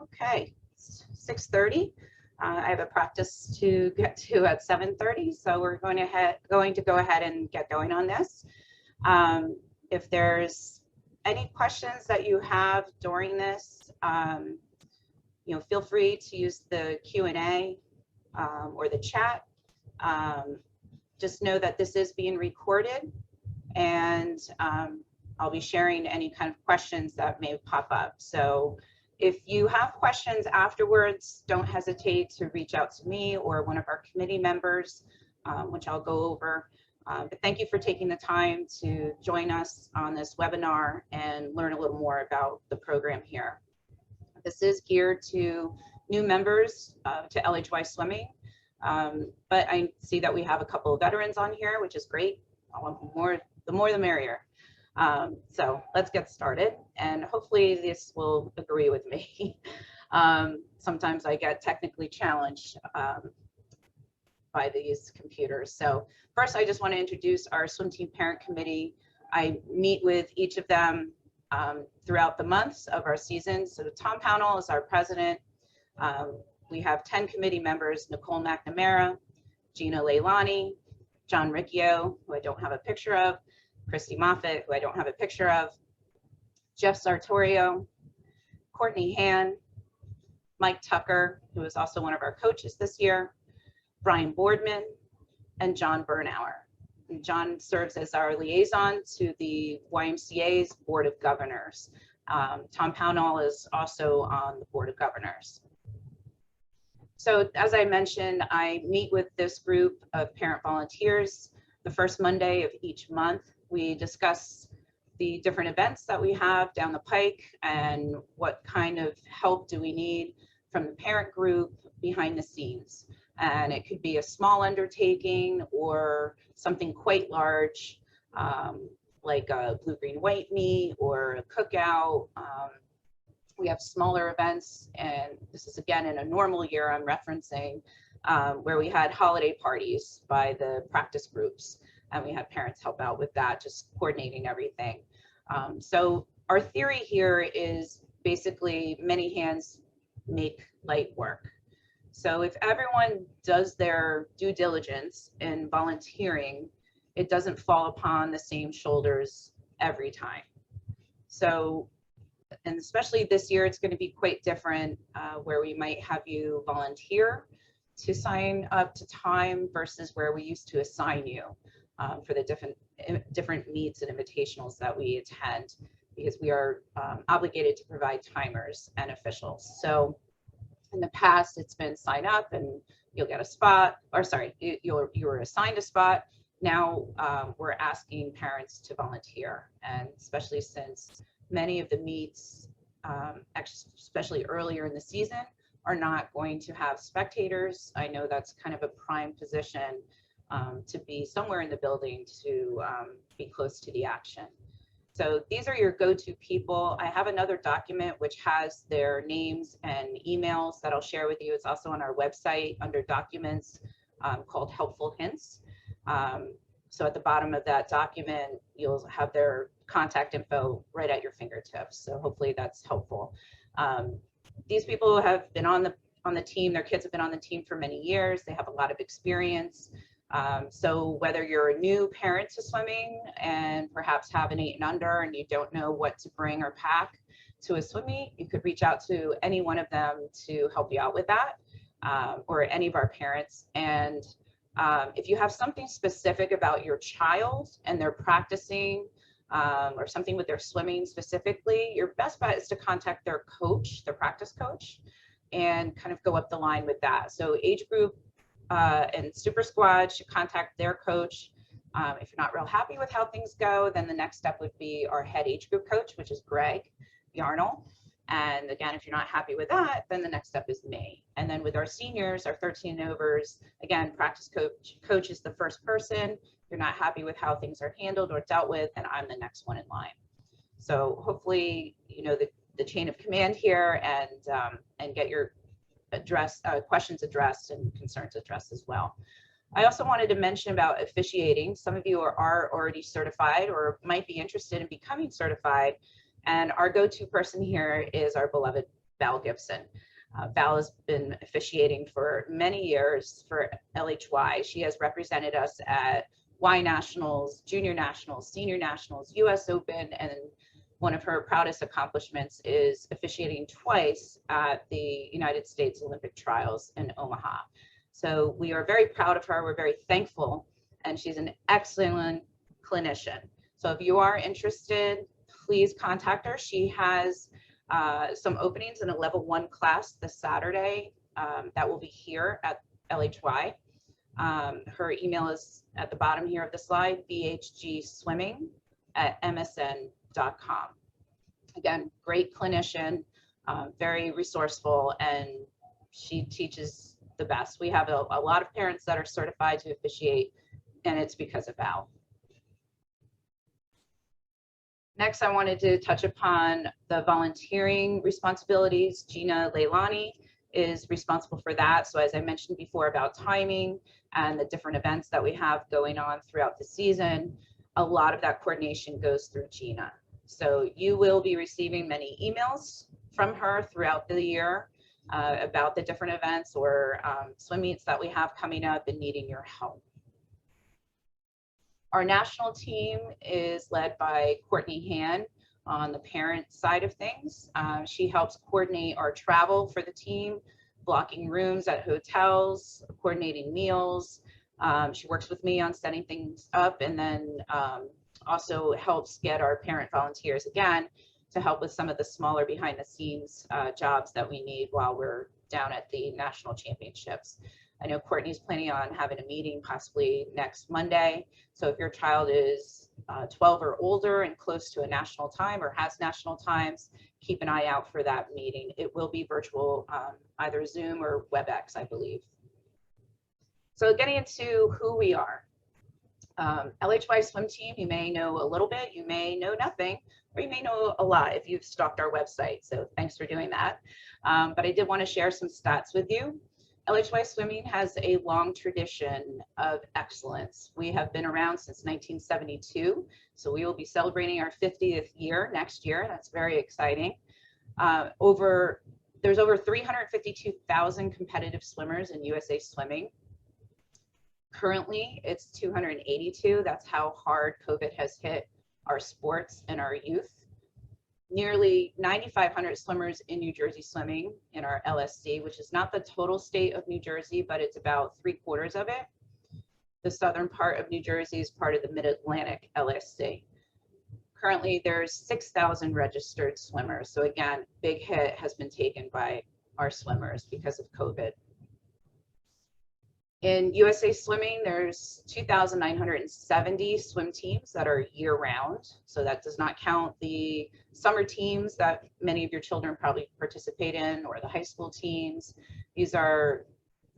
Okay, it's 6:30. I have a practice to get to at 7:30, so we're going to go ahead and get going on this. If there's any questions that you have during this, feel free to use the Q&A or the chat. Just know that this is being recorded, and I'll be sharing any kind of questions that may pop up. So if you have questions afterwards, don't hesitate to reach out to me or one of our committee members, which I'll go over. But thank you for taking the time to join us on this webinar and learn a little more about the program here. This is geared to new members to LHY Swimming, but I see that we have a couple of veterans on here, which is great. The more the merrier. So let's get started, and hopefully this will agree with me. Sometimes I get technically challenged by these computers. So first, I just want to introduce our swim team parent committee. I meet with each of them throughout the months of our season. So Tom Pownall is our president. We have 10 committee members: Nicole McNamara, Gina Leilani, John Riccio, who I don't have a picture of, Christy Moffitt, who I don't have a picture of, Jeff Sartorio, Courtney Han, Mike Tucker, who is also one of our coaches this year, Brian Boardman, and John Bernauer. And John serves as our liaison to the YMCA's Board of Governors. Tom Pownall is also on the Board of Governors. So as I mentioned, I meet with this group of parent volunteers the first Monday of each month. We discuss the different events that we have down the pike and what kind of help do we need from the parent group behind the scenes. And it could be a small undertaking or something quite large, like a blue, green, white meet or a cookout. We have smaller events, and this is again in a normal year I'm referencing, where we had holiday parties by the practice groups, and we had parents help out with that, just coordinating everything. So our theory here is basically many hands make light work. So if everyone does their due diligence in volunteering, it doesn't fall upon the same shoulders every time. So, and especially this year, it's going to be quite different, where we might have you volunteer to sign up to time versus where we used to assign you for the different meets and invitationals that we attend, because we are obligated to provide timers and officials. So in the past, it's been sign up and you'll get a spot, or sorry, you were assigned a spot. Now we're asking parents to volunteer, and especially since many of the meets, especially earlier in the season, are not going to have spectators. I know that's kind of a prime position to be somewhere in the building to be close to the action. So these are your go-to people. I have another document which has their names and emails that I'll share with you. It's also on our website under documents, called Helpful Hints. So at the bottom of that document, you'll have their contact info right at your fingertips. So hopefully that's helpful. These people have been on the team. Their kids have been on the team for many years. They have a lot of experience. So whether you're a new parent to swimming and perhaps have an 8 and under and you don't know what to bring or pack to a swim meet, you could reach out to any one of them to help you out with that, or any of our parents. And if you have something specific about your child and they're practicing, or something with their swimming specifically, your best bet is to contact their coach, their practice coach, and kind of go up the line with that. So age group and super squad should contact their coach. If you're not real happy with how things go, then the next step would be our head age group coach, which is Greg Yarnell. And again, if you're not happy with that, then the next step is me. And then with our seniors, our 13 and overs, again, practice coach is the first person. If you're not happy with how things are handled or dealt with, then I'm the next one in line. So hopefully, you know, the chain of command here, and get your questions addressed and concerns addressed as well. I also wanted to mention about officiating. Some of you are already certified or might be interested in becoming certified. And our go-to person here is our beloved Val Gibson. Val has been officiating for many years for LHY. She has represented us at Y Nationals, Junior Nationals, Senior Nationals, US Open, and one of her proudest accomplishments is officiating twice at the United States Olympic Trials in Omaha. So we are very proud of her. We're very thankful, and she's an excellent clinician. So if you are interested, please contact her. She has some openings in a level 1 class this Saturday that will be here at LHY. Her email is at the bottom here of the slide, bhgswimming@msn.com. Again, great clinician, very resourceful, and she teaches the best. We have a lot of parents that are certified to officiate, and it's because of Val. Next, I wanted to touch upon the volunteering responsibilities. Gina Leilani is responsible for that. So as I mentioned before about timing and the different events that we have going on throughout the season, a lot of that coordination goes through Gina. So you will be receiving many emails from her throughout the year about the different events or swim meets that we have coming up and needing your help. Our national team is led by Courtney Han on the parent side of things. She helps coordinate our travel for the team, blocking rooms at hotels, coordinating meals. She works with me on setting things up, and then also helps get our parent volunteers again to help with some of the smaller behind the scenes jobs that we need while we're down at the national championships. I know Courtney's planning on having a meeting possibly next Monday. So if your child is 12 or older and close to a national time or has national times, keep an eye out for that meeting. It will be virtual, either Zoom or WebEx, I believe. So getting into who we are. LHY swim team, you may know a little bit, you may know nothing, or you may know a lot if you've stalked our website. So thanks for doing that. But I did want to share some stats with you. LHY Swimming has a long tradition of excellence. We have been around since 1972, so we will be celebrating our 50th year next year. That's very exciting. There's over 352,000 competitive swimmers in USA Swimming. Currently, it's 282. That's how hard COVID has hit our sports and our youth. Nearly 9,500 swimmers in New Jersey Swimming in our LSC, which is not the total state of New Jersey, but it's about 3/4 of it. The southern part of New Jersey is part of the Mid-Atlantic LSC. Currently, there's 6,000 registered swimmers. So again, big hit has been taken by our swimmers because of COVID. In USA Swimming, there's 2,970 swim teams that are year-round. So that does not count the summer teams that many of your children probably participate in, or the high school teams. These are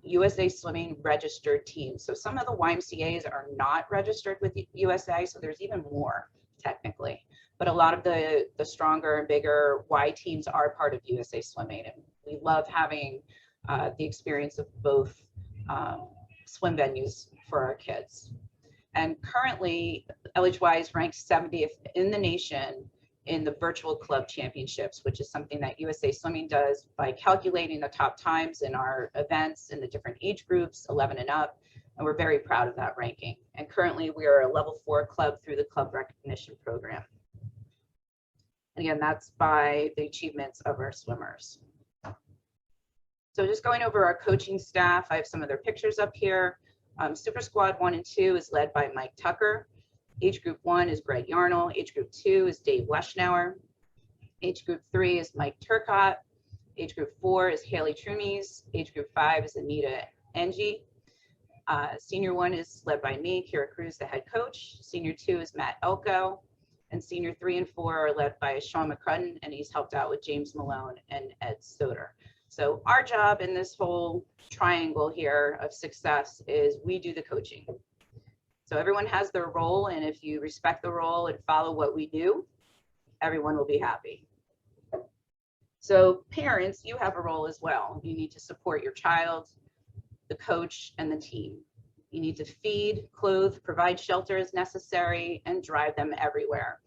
USA Swimming registered teams. So some of the YMCAs are not registered with USA, so there's even more technically. But a lot of the stronger and bigger Y teams are part of USA Swimming, and we love having the experience of both swim venues for our kids. And currently, LHY is ranked 70th in the nation in the virtual club championships, which is something that USA Swimming does by calculating the top times in our events in the different age groups, 11 and up, and we're very proud of that ranking. And currently, we are a level 4 club through the club recognition program. And again, that's by the achievements of our swimmers. So just going over our coaching staff, I have some of their pictures up here. Super Squad 1 and 2 is led by Mike Tucker. Age Group 1 is Greg Yarnell. Age Group 2 is Dave Leschnauer. Age Group 3 is Mike Turcott. Age Group 4 is Haley Trumies. Age Group 5 is Anita Engie. Senior 1 is led by me, Kira Cruz, the head coach. Senior 2 is Matt Elko. And Senior 3 and 4 are led by Sean McCrudden, and he's helped out with James Malone and Ed Stoder. So our job in this whole triangle here of success is we do the coaching. So everyone has their role, and if you respect the role and follow what we do, everyone will be happy. So parents, you have a role as well. You need to support your child, the coach, and the team. You need to feed, clothe, provide shelter as necessary, and drive them everywhere.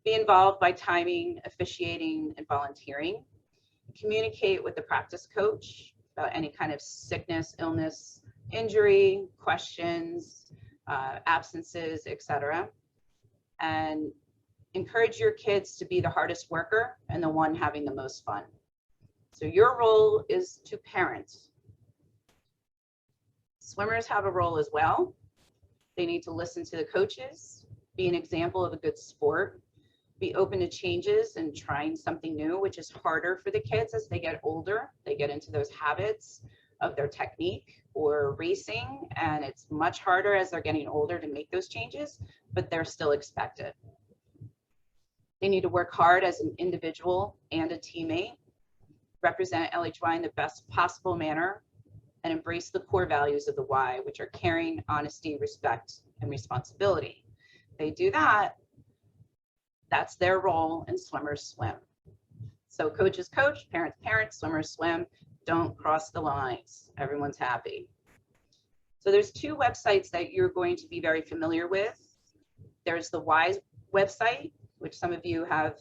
Be involved by timing, officiating, and volunteering. communicate with the practice coach about any kind of sickness, illness, injury, questions, absences, etc. And encourage your kids to be the hardest worker and the one having the most fun. So your role is to parent. Swimmers have a role as well. They need to listen to the coaches, be an example of a good sport, be open to changes and trying something new, which is harder for the kids as they get older. They get into those habits of their technique or racing, and it's much harder as they're getting older to make those changes, but they're still expected. They need to work hard as an individual and a teammate, represent LHY in the best possible manner, and embrace the core values of the Y, which are caring, honesty, respect, and responsibility. They do that, that's their role, and swimmers swim. So coaches coach, parents parent, swimmers swim. Don't cross the lines. Everyone's happy. So there's two websites that you're going to be very familiar with. There's the WISE website, which some of you have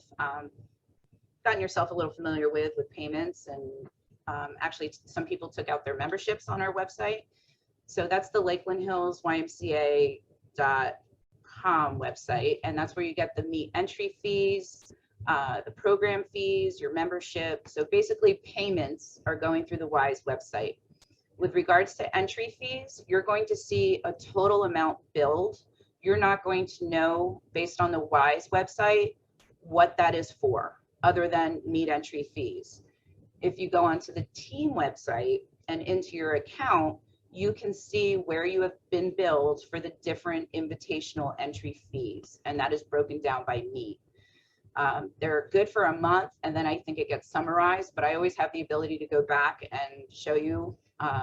gotten yourself a little familiar with payments, and actually some people took out their memberships on our website. So that's the Lakeland Hills YMCA.com website, and that's where you get the meet entry fees, the program fees, your membership. So basically payments are going through the WISE website. With regards to entry fees, you're going to see a total amount billed. You're not going to know based on the WISE website what that is for, other than meet entry fees. If you go onto the team website and into your account, you can see where you have been billed for the different invitational entry fees, and that is broken down by meet. They're good for a month, and then I think it gets summarized, but I always have the ability to go back and show you.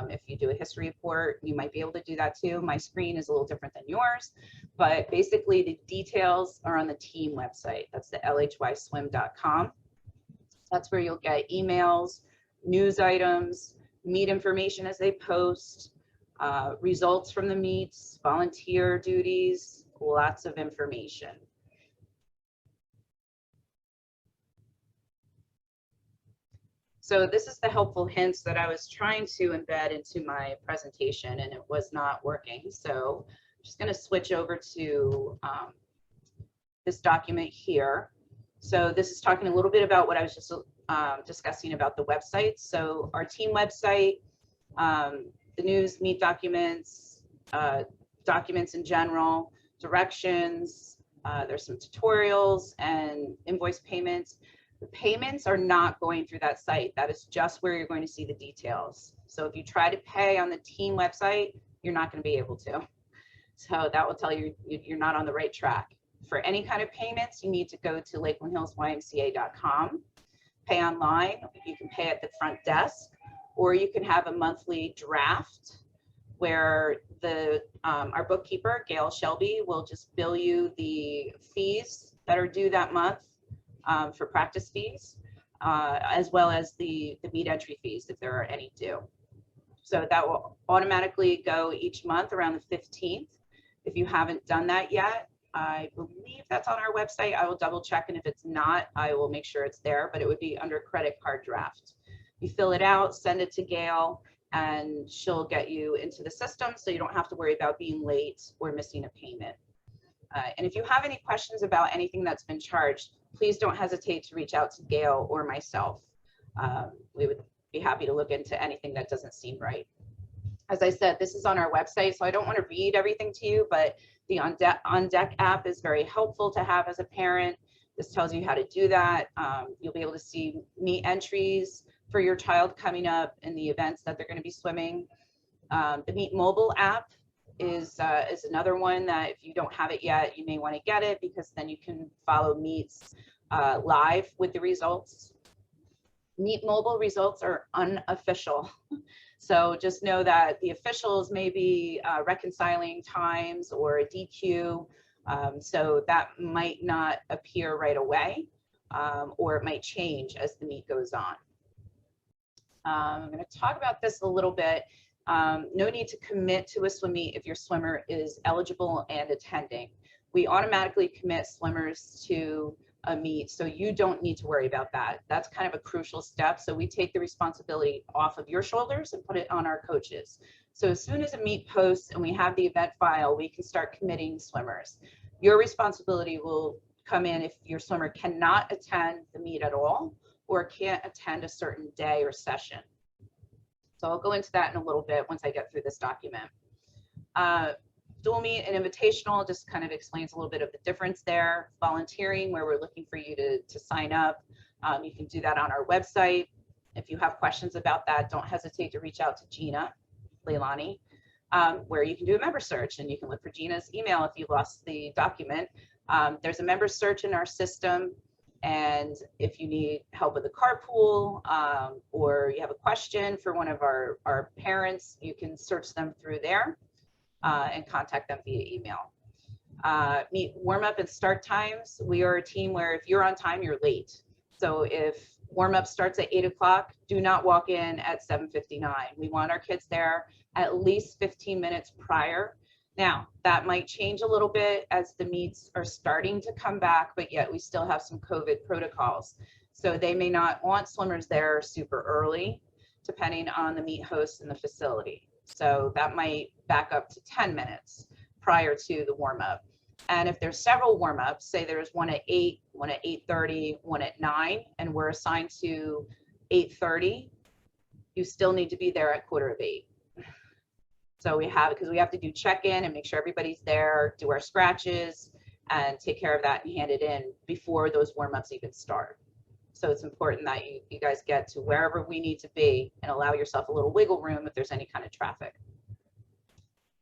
If you do a history report, you might be able to do that too. My screen is a little different than yours, but basically the details are on the team website. That's the lhyswim.com. That's where you'll get emails, news items, meet information as they post, results from the meets, volunteer duties, lots of information. So this is the helpful hints that I was trying to embed into my presentation, and it was not working. So I'm just going to switch over to this document here. So this is talking a little bit about what I was just discussing about the website. So our team website, the news, meet documents, documents in general, directions, there's some tutorials and invoice payments. The payments are not going through that site. That is just where you're going to see the details. So if you try to pay on the team website, you're not going to be able to. So that will tell you you're not on the right track. For any kind of payments, you need to go to lakelandhillsymca.com, pay online. You can pay at the front desk, or you can have a monthly draft where our bookkeeper, Gail Shelby, will just bill you the fees that are due that month. For practice fees, as well as the meet entry fees if there are any due. So that will automatically go each month around the 15th. If you haven't done that yet, I believe that's on our website. I will double check, and if it's not, I will make sure it's there, but it would be under credit card draft. You fill it out, send it to Gail, and she'll get you into the system so you don't have to worry about being late or missing a payment. And if you have any questions about anything that's been charged, please don't hesitate to reach out to Gail or myself. We would be happy to look into anything that doesn't seem right. As I said, this is on our website, so I don't want to read everything to you, but the On Deck app is very helpful to have as a parent. This tells you how to do that. You'll be able to see meet entries for your child coming up in the events that they're going to be swimming. The Meet Mobile app is another one that if you don't have it yet, you may want to get it, because then you can follow meets live with the results. Meet Mobile results are unofficial. So just know that the officials may be reconciling times or a DQ. So that might not appear right away, or it might change as the meet goes on. I'm going to talk about this a little bit. No need to commit to a swim meet if your swimmer is eligible and attending. We automatically commit swimmers to a meet, so you don't need to worry about that. That's kind of a crucial step. So we take the responsibility off of your shoulders and put it on our coaches. So as soon as a meet posts and we have the event file, we can start committing swimmers. Your responsibility will come in if your swimmer cannot attend the meet at all or can't attend a certain day or session. So I'll go into that in a little bit once I get through this document. Dual meet and invitational just kind of explains a little bit of the difference there. Volunteering, where we're looking for you to sign up. You can do that on our website. If you have questions about that, don't hesitate to reach out to Gina Leilani, where you can do a member search, and you can look for Gina's email if you lost the document. There's a member search in our system, and if you need help with a carpool or you have a question for one of our parents, you can search them through there and contact them via email. Meet warm up and start times. We are a team where if you're on time, you're late. So if warm up starts at 8 o'clock, do not walk in at 7:59. We want our kids there at least 15 minutes prior. Now, that might change a little bit as the meets are starting to come back, but yet we still have some COVID protocols. So they may not want swimmers there super early, depending on the meet host and the facility. So that might back up to 10 minutes prior to the warm up. And if there's several warm ups, say there's one at 8, one at 8:30, one at 9, and we're assigned to 8:30, you still need to be there at 7:45. So because we have to do check-in and make sure everybody's there, do our scratches, and take care of that and hand it in before those warm-ups even start. So it's important that you guys get to wherever we need to be and allow yourself a little wiggle room if there's any kind of traffic.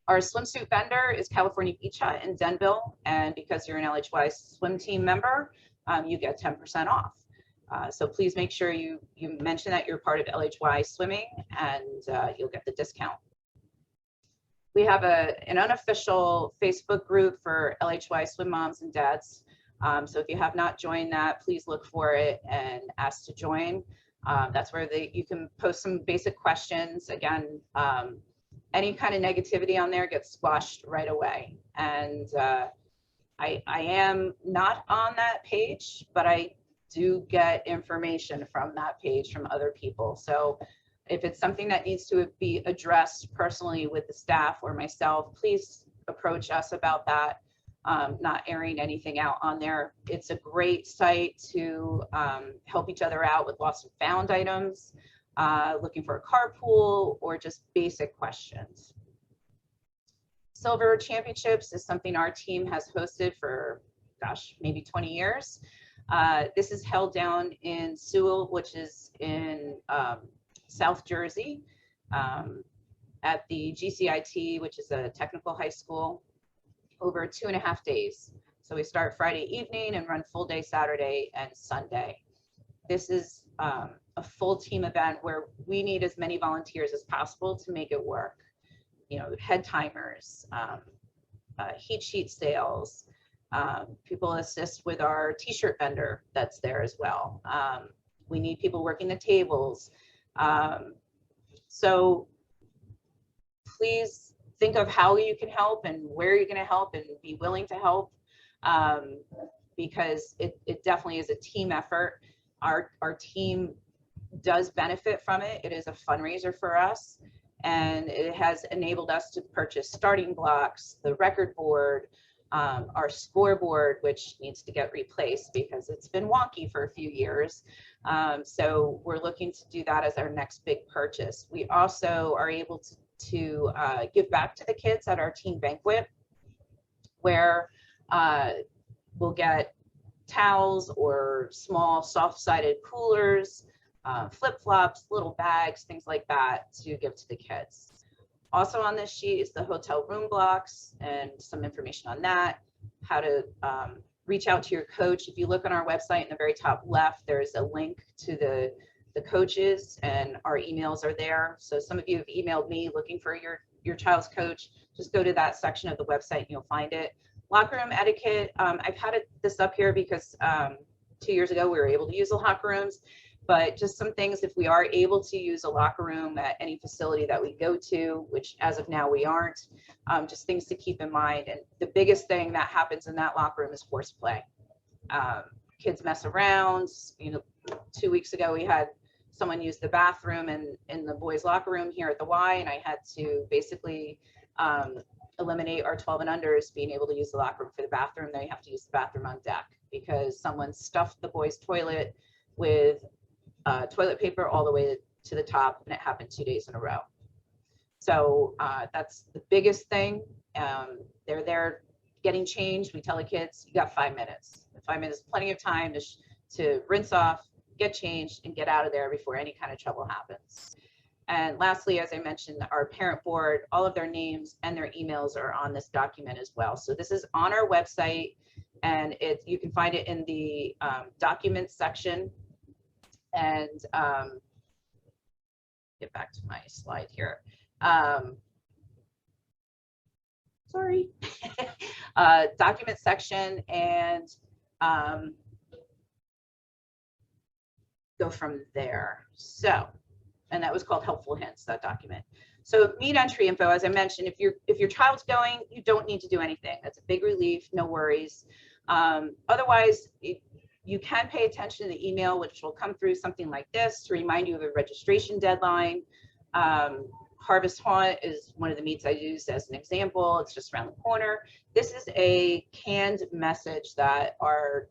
Our swimsuit vendor is California Beach Hut in Denville, and because you're an LHY swim team member, you get 10% off. So please make sure you mention that you're part of LHY Swimming, and you'll get the discount. We have an unofficial Facebook group for LHY swim moms and dads. So if you have not joined that, please look for it and ask to join. That's where you can post some basic questions. Again, any kind of negativity on there gets squashed right away. And I am not on that page, but I do get information from that page from other people. So if it's something that needs to be addressed personally with the staff or myself, please approach us about that. Not airing anything out on there. It's a great site to help each other out with lost and found items, looking for a carpool, or just basic questions. Silver Championships is something our team has hosted for, gosh, maybe 20 years. This is held down in Sewell, which is in South Jersey, at the GCIT, which is a technical high school, over 2.5 days. So we start Friday evening and run full day Saturday and Sunday. This is a full team event where we need as many volunteers as possible to make it work. You know, head timers, heat sheet sales, people assist with our t-shirt vendor that's there as well. We need people working the tables. So please think of how you can help and where you're going to help, and be willing to help, because it definitely is a team effort. Our team does benefit from it. It is a fundraiser for us, and it has enabled us to purchase starting blocks, the record board, our scoreboard, which needs to get replaced because it's been wonky for a few years. So we're looking to do that as our next big purchase. We also are able to give back to the kids at our team banquet, where we'll get towels or small soft-sided coolers, flip-flops, little bags, things like that to give to the kids. Also on this sheet is the hotel room blocks and some information on that, how to reach out to your coach. If you look on our website in the very top left, there's a link to the coaches, and our emails are there. So some of you have emailed me looking for your child's coach. Just go to that section of the website and you'll find it. Locker room etiquette. I've had this up here because 2 years ago we were able to use the locker rooms, but just some things, if we are able to use a locker room at any facility that we go to, which as of now we aren't, just things to keep in mind. And the biggest thing that happens in that locker room is horseplay. kids mess around. 2 weeks ago we had someone use the bathroom in the boys' locker room here at the Y, and I had to basically eliminate our 12 and unders being able to use the locker room for the bathroom. They have to use the bathroom on deck because someone stuffed the boys' toilet with toilet paper all the way to the top, and it happened 2 days in a row. So that's the biggest thing. They're there getting changed. We tell the kids, you got 5 minutes. 5 minutes is plenty of time to rinse off, get changed, and get out of there before any kind of trouble happens. And lastly, as I mentioned, our parent board, all of their names and their emails are on this document as well. So this is on our website, and you can find it in the documents section. And get back to my slide here. Sorry. Document section, and go from there. So, and that was called Helpful Hints, that document. So meet entry info, as I mentioned, if your child's going, you don't need to do anything. That's a big relief, no worries. Otherwise, you can pay attention to the email, which will come through something like this to remind you of a registration deadline. Harvest Haunt is one of the meets I used as an example. It's just around the corner. This is a canned message that our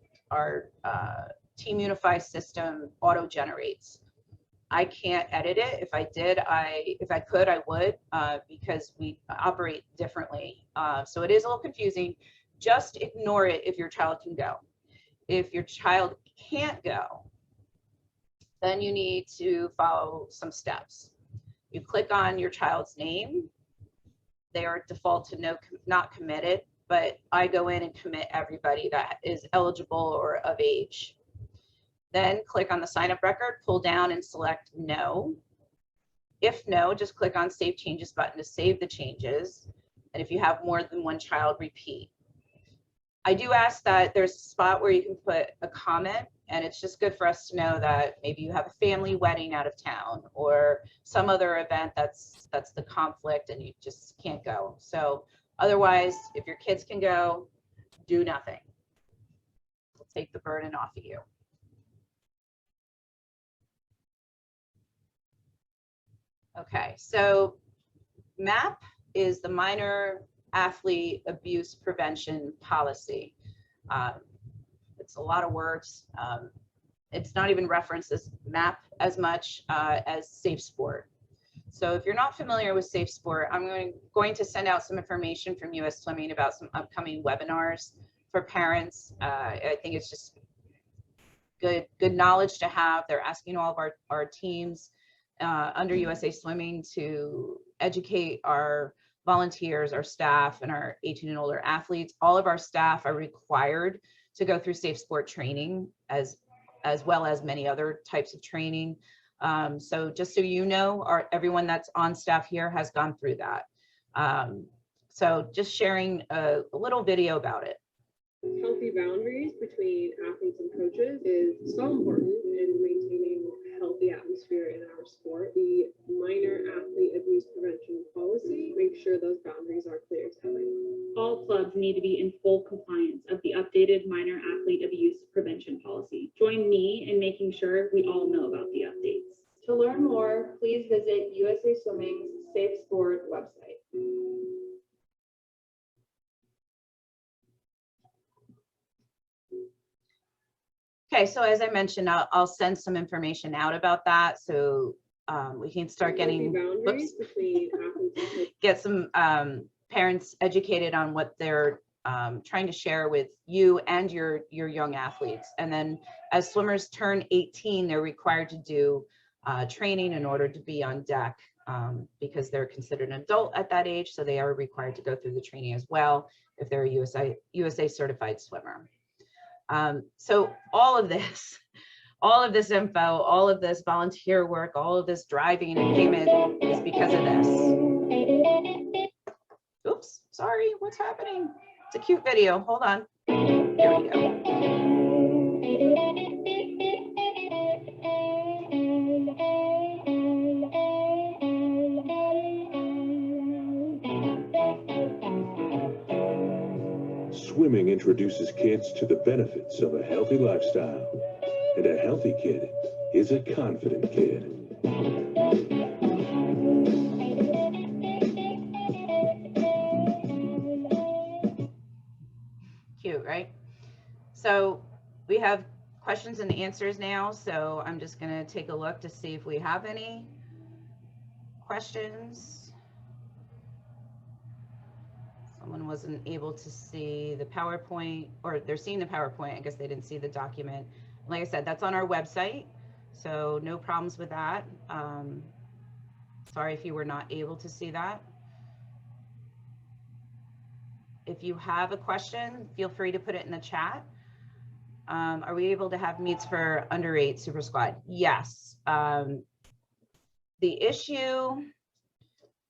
Team Unify system auto generates. I can't edit it. If I did, if I could, I would, because we operate differently. So it is a little confusing. Just ignore it if your child can go. If your child can't go, then you need to follow some steps. You click on your child's name. They are default to not committed, but I go in and commit everybody that is eligible or of age. Then click on the sign up record, pull down and select no. If no, just click on Save Changes button to save the changes. And if you have more than one child, repeat. I do ask that there's a spot where you can put a comment, and it's just good for us to know that maybe you have a family wedding out of town or some other event that's the conflict and you just can't go. So otherwise, if your kids can go, do nothing. We'll take the burden off of you. Okay, so MAP is the Minor Athlete Abuse Prevention Policy. It's a lot of words. It's not even referenced as MAP as much as Safe Sport. So if you're not familiar with Safe Sport, I'm going to send out some information from US Swimming about some upcoming webinars for parents. I think it's just good knowledge to have. They're asking all of our teams under USA Swimming to educate our volunteers, our staff, and our 18 and older athletes. All of our staff are required to go through Safe Sport training as well as many other types of training. So just so you know, everyone that's on staff here has gone through that. So just sharing a little video about it. Healthy boundaries between athletes and coaches is so important in maintaining a healthy atmosphere in our sport. The Minor Athlete Abuse Prevention Policy makes sure those boundaries are clear to everyone. All clubs need to be in full compliance of the updated Minor Athlete Abuse Prevention Policy. Join me in making sure we all know about the updates. To learn more, please visit USA Swimming's Safe Sport website. Okay, so as I mentioned, I'll send some information out about that, so we can start getting get some parents educated on what they're trying to share with you and your young athletes. And then as swimmers turn 18, they're required to do training in order to be on deck because they're considered an adult at that age, so they are required to go through the training as well if they're a USA certified swimmer. So all of this info, all of this volunteer work, all of this driving and payment is because of this. Oops, sorry, what's happening? It's a cute video, hold on. Here we go. Swim Swimming introduces kids to the benefits of a healthy lifestyle. And a healthy kid is a confident kid. Cute, right? So we have questions and answers now. So I'm just going to take a look to see if we have any questions. Someone wasn't able to see the PowerPoint, or they're seeing the PowerPoint. I guess they didn't see the document. Like I said, that's on our website, so no problems with that. Sorry if you were not able to see that. If you have a question, feel free to put it in the chat. Are we able to have meets for under 8 Super Squad? Yes. The issue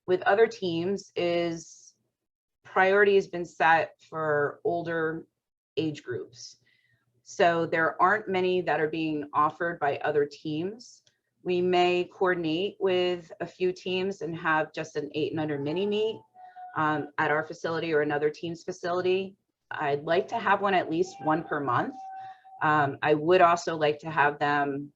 with other teams is priority has been set for older age groups. So there aren't many that are being offered by other teams. We may coordinate with a few teams and have just an 8 and under mini meet at our facility or another team's facility. I'd like to have one, at least one per month. I would also like to have them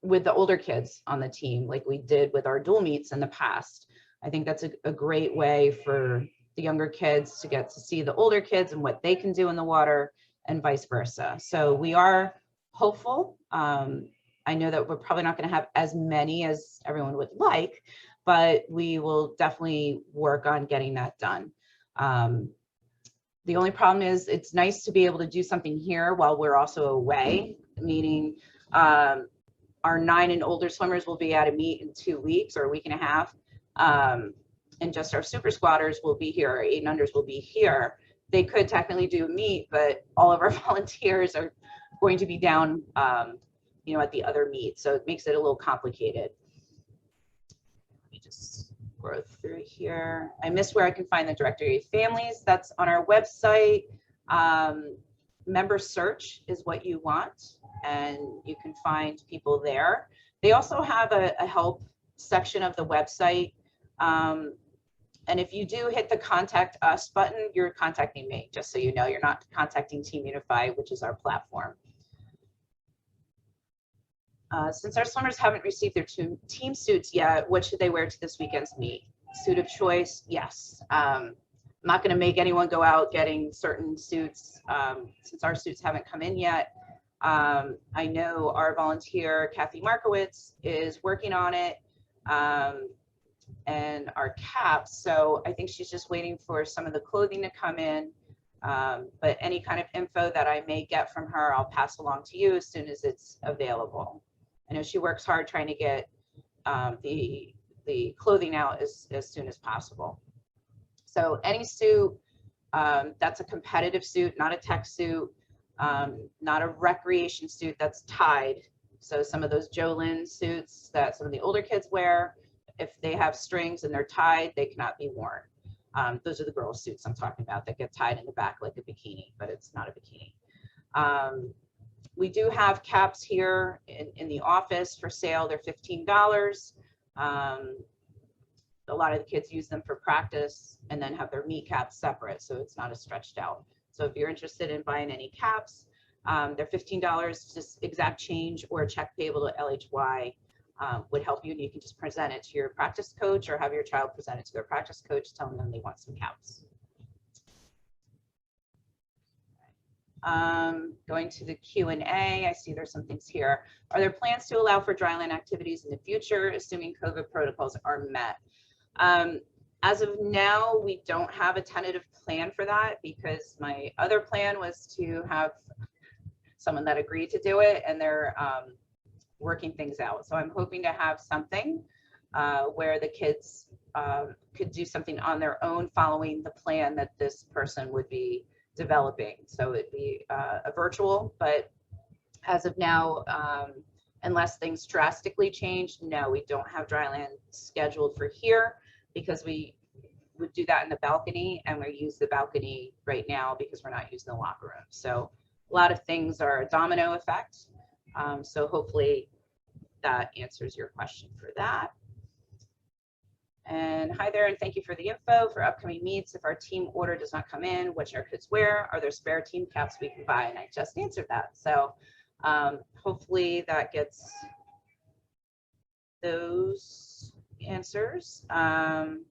with the older kids on the team, like we did with our dual meets in the past. I think that's a great way for the younger kids to get to see the older kids and what they can do in the water, and vice versa. So we are hopeful. I know that we're probably not going to have as many as everyone would like, but we will definitely work on getting that done. The only problem is it's nice to be able to do something here while we're also away, meaning our 9 and older swimmers will be at a meet in 2 weeks or a week and a half. And just our super squatters will be here, our 8 and unders will be here. They could technically do a meet, but all of our volunteers are going to be down, at the other meet. So it makes it a little complicated. Let me just scroll through here. I missed where I can find the directory of families. That's on our website. Member search is what you want, and you can find people there. They also have a help section of the website. And if you do hit the contact us button, you're contacting me, just so you know. You're not contacting Team Unify, which is our platform. Since our swimmers haven't received their team suits yet, what should they wear to this weekend's meet? Suit of choice, yes. I'm not going to make anyone go out getting certain suits since our suits haven't come in yet. I know our volunteer, Kathy Markowitz, is working on it. And our caps. So I think she's just waiting for some of the clothing to come in. But any kind of info that I may get from her, I'll pass along to you as soon as it's available. I know she works hard trying to get the clothing out as soon as possible. So any suit that's a competitive suit, not a tech suit, not a recreation suit that's tied. So some of those Jolene suits that some of the older kids wear, if they have strings and they're tied, they cannot be worn. Those are the girls' suits I'm talking about that get tied in the back like a bikini, but it's not a bikini. We do have caps here in the office for sale. They're $15. A lot of the kids use them for practice and then have their meet caps separate, so it's not as stretched out. So if you're interested in buying any caps, they're $15, just exact change or a check payable to LHY. Would help you, and you can just present it to your practice coach or have your child present it to their practice coach telling them they want some caps. Going to the Q&A, I see there's some things here. Are there plans to allow for dryland activities in the future, assuming COVID protocols are met? As of now, we don't have a tentative plan for that because my other plan was to have someone that agreed to do it, and they're working things out. So I'm hoping to have something where the kids could do something on their own following the plan that this person would be developing. So it'd be a virtual, but as of now, unless things drastically change, no, we don't have dryland scheduled for here because we would do that in the balcony, and we use the balcony right now because we're not using the locker room. So a lot of things are a domino effect. So hopefully that answers your question for that. And hi there, and thank you for the info for upcoming meets. If our team order does not come in, what should our kids wear? Are there spare team caps we can buy? And I just answered that. So hopefully that gets those answers. And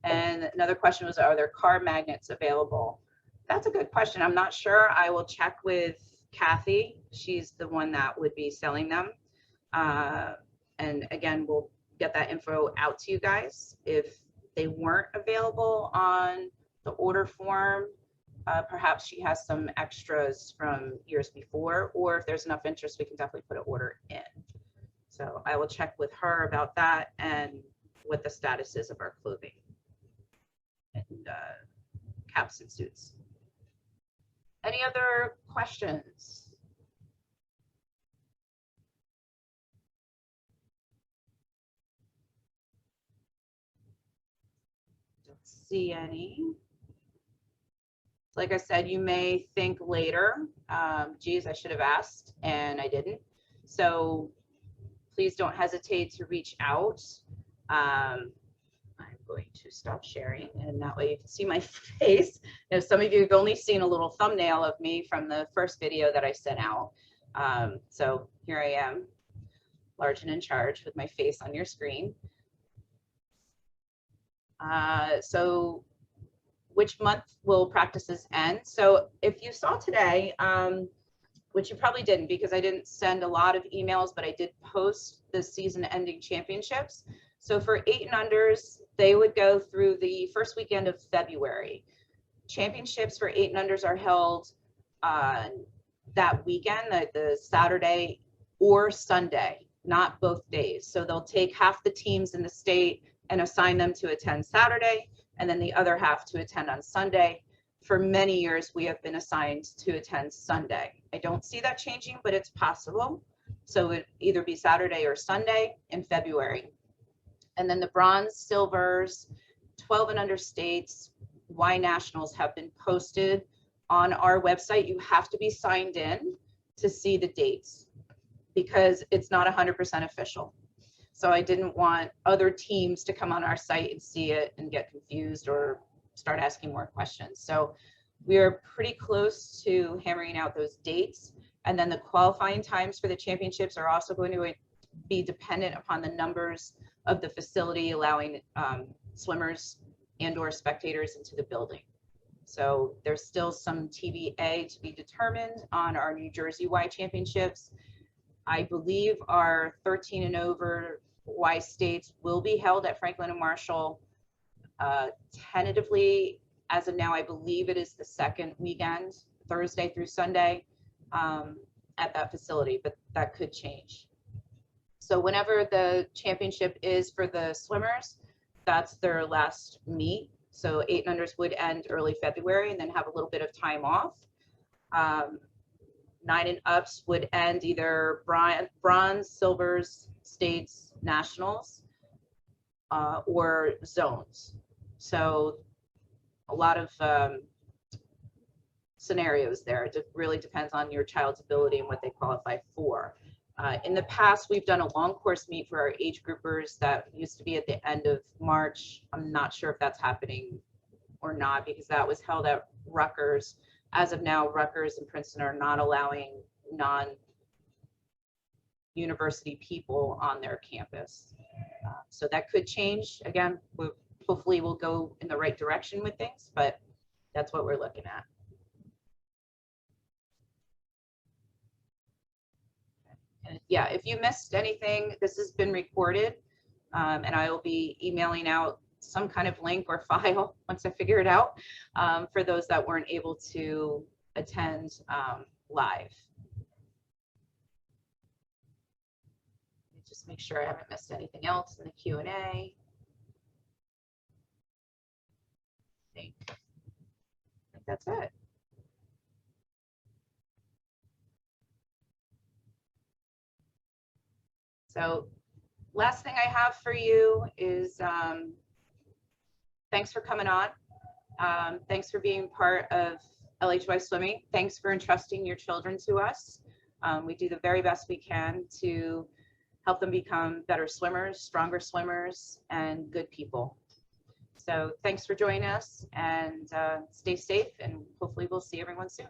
another question was, are there car magnets available? That's a good question. I'm not sure. I will check with Kathy. She's the one that would be selling them. And again, we'll get that info out to you guys. If they weren't available on the order form, perhaps she has some extras from years before, or if there's enough interest, we can definitely put an order in. So I will check with her about that and what the status is of our clothing and caps and suits. Any other questions? Don't see any. Like I said, you may think later, geez, I should have asked and I didn't. So please don't hesitate to reach out. I'm going to stop sharing and that way you can see my face. Now, some of you have only seen a little thumbnail of me from the first video that I sent out. So here I am, large and in charge with my face on your screen. So which month will practices end? So if you saw today, which you probably didn't because I didn't send a lot of emails, but I did post the season ending championships. So for 8 and unders, they would go through the first weekend of February. Championships for 8 and unders are held that weekend, the Saturday or Sunday, not both days. So they'll take half the teams in the state and assign them to attend Saturday, and then the other half to attend on Sunday. For many years, we have been assigned to attend Sunday. I don't see that changing, but it's possible. So it would either be Saturday or Sunday in February. And then the bronze, silvers, 12 and under states, Y nationals have been posted on our website. You have to be signed in to see the dates because it's not 100% official. So I didn't want other teams to come on our site and see it and get confused or start asking more questions. So we are pretty close to hammering out those dates. And then the qualifying times for the championships are also going to be dependent upon the numbers of the facility allowing swimmers and or spectators into the building. So there's still some TBA to be determined on our New Jersey Y championships. I believe our 13 and over Y states will be held at Franklin and Marshall tentatively. As of now, I believe it is the second weekend, Thursday through Sunday at that facility, but that could change. So whenever the championship is for the swimmers, that's their last meet. So 8 and unders would end early February and then have a little bit of time off. 9 and ups would end either bronze, silvers, states, nationals, or zones. So a lot of scenarios there. It really depends on your child's ability and what they qualify for. In the past, we've done a long course meet for our age groupers that used to be at the end of March. I'm not sure if that's happening or not because that was held at Rutgers. As of now, Rutgers and Princeton are not allowing non-university people on their campus. So that could change. Again, hopefully we'll go in the right direction with things, but that's what we're looking at. And yeah, if you missed anything, this has been recorded, and I will be emailing out some kind of link or file once I figure it out for those that weren't able to attend live. Just make sure I haven't missed anything else in the Q&A. I think that's it. So last thing I have for you is thanks for coming on. Thanks for being part of LHY Swimming. Thanks for entrusting your children to us. We do the very best we can to help them become better swimmers, stronger swimmers, and good people. So thanks for joining us, and stay safe, and hopefully we'll see everyone soon.